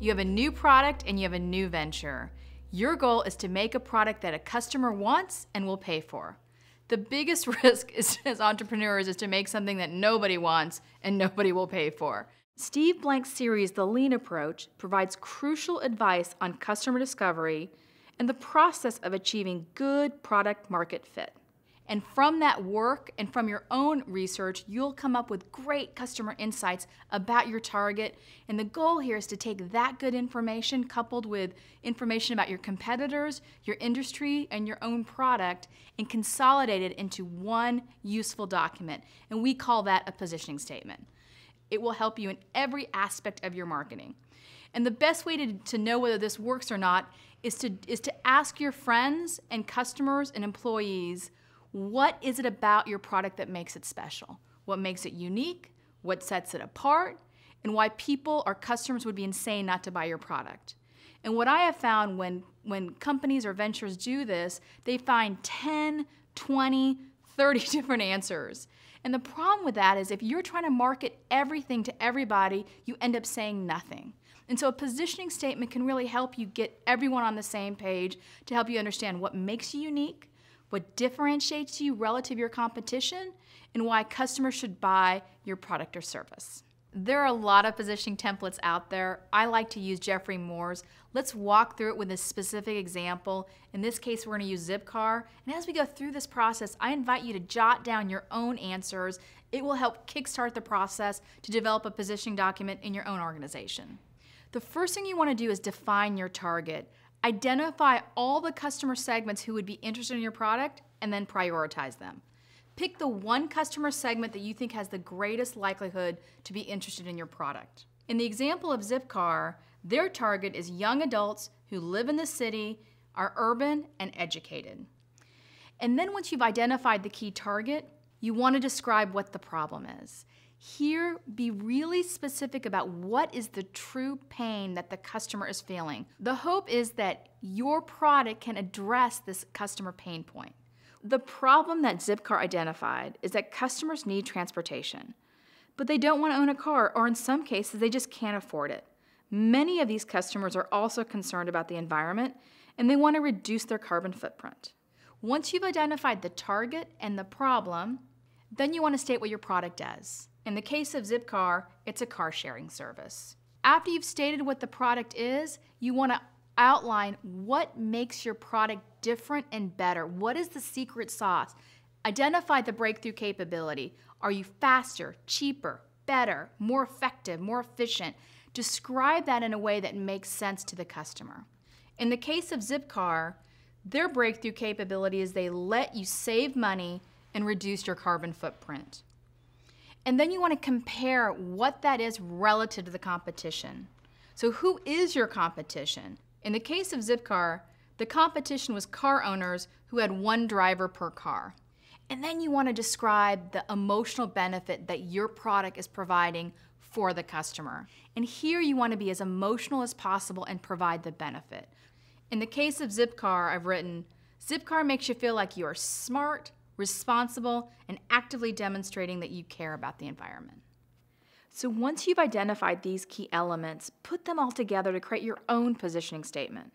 You have a new product and you have a new venture. Your goal is to make a product that a customer wants and will pay for. The biggest risk as entrepreneurs is to make something that nobody wants and nobody will pay for. Steve Blank's series, The Lean Approach, provides crucial advice on customer discovery and the process of achieving good product market fit. And from that work and from your own research, you'll come up with great customer insights about your target. And the goal here is to take that good information coupled with information about your competitors, your industry, and your own product and consolidate it into one useful document. And we call that a positioning statement. It will help you in every aspect of your marketing. And the best way to know whether this works or not is to ask your friends and customers and employees, what is it about your product that makes it special? What makes it unique? What sets it apart? And why people or customers would be insane not to buy your product. And what I have found when companies or ventures do this, they find 10, 20, 30 different answers. And the problem with that is if you're trying to market everything to everybody, you end up saying nothing. And so a positioning statement can really help you get everyone on the same page to help you understand what makes you unique, what differentiates you relative to your competition, and why customers should buy your product or service. There are a lot of positioning templates out there. I like to use Jeffrey Moore's. Let's walk through it with a specific example. In this case, we're going to use Zipcar. And as we go through this process, I invite you to jot down your own answers. It will help kickstart the process to develop a positioning document in your own organization. The first thing you want to do is define your target. Identify all the customer segments who would be interested in your product and then prioritize them. Pick the one customer segment that you think has the greatest likelihood to be interested in your product. In the example of Zipcar, their target is young adults who live in the city, are urban, and educated. And then once you've identified the key target, you want to describe what the problem is. Here, be really specific about what is the true pain that the customer is feeling. The hope is that your product can address this customer pain point. The problem that Zipcar identified is that customers need transportation, but they don't want to own a car, or in some cases, they just can't afford it. Many of these customers are also concerned about the environment, and they want to reduce their carbon footprint. Once you've identified the target and the problem, then you want to state what your product does. In the case of Zipcar, it's a car sharing service. After you've stated what the product is, you want to outline what makes your product different and better. What is the secret sauce? Identify the breakthrough capability. Are you faster, cheaper, better, more effective, more efficient? Describe that in a way that makes sense to the customer. In the case of Zipcar, their breakthrough capability is they let you save money and reduce your carbon footprint. And then you want to compare what that is relative to the competition. So who is your competition? In the case of Zipcar, the competition was car owners who had one driver per car. And then you want to describe the emotional benefit that your product is providing for the customer. And here you want to be as emotional as possible and provide the benefit. In the case of Zipcar, I've written, Zipcar makes you feel like you are smart, responsible, and actively demonstrating that you care about the environment. So once you've identified these key elements, put them all together to create your own positioning statement.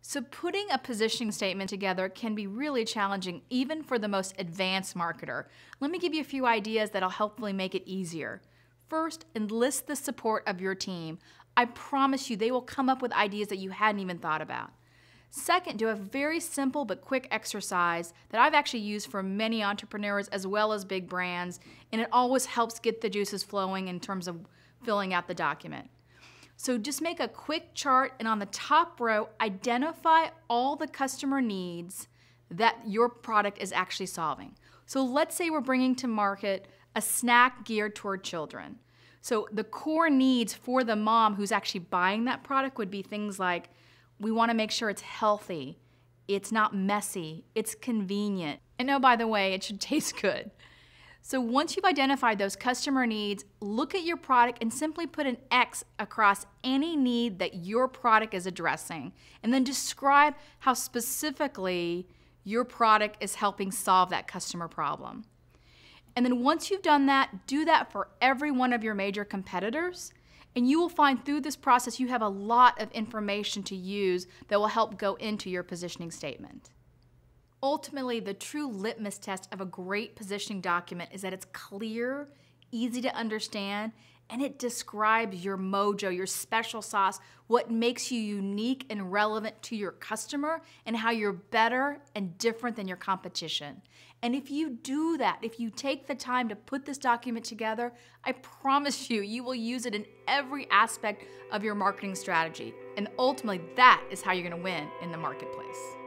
So putting a positioning statement together can be really challenging even for the most advanced marketer. Let me give you a few ideas that'll hopefully make it easier. First, enlist the support of your team. I promise you they will come up with ideas that you hadn't even thought about. Second, do a very simple but quick exercise that I've actually used for many entrepreneurs as well as big brands, and it always helps get the juices flowing in terms of filling out the document. So just make a quick chart, and on the top row, identify all the customer needs that your product is actually solving. So let's say we're bringing to market a snack geared toward children. So the core needs for the mom who's actually buying that product would be things like, we want to make sure it's healthy, it's not messy, it's convenient, and oh, by the way, it should taste good. So once you've identified those customer needs, look at your product and simply put an X across any need that your product is addressing, and then describe how specifically your product is helping solve that customer problem. And then once you've done that, do that for every one of your major competitors. And you will find through this process you have a lot of information to use that will help go into your positioning statement. Ultimately, the true litmus test of a great positioning document is that it's clear, easy to understand, and it describes your mojo, your special sauce, what makes you unique and relevant to your customer, and how you're better and different than your competition. And if you do that, if you take the time to put this document together, I promise you, you will use it in every aspect of your marketing strategy. And ultimately, that is how you're going to win in the marketplace.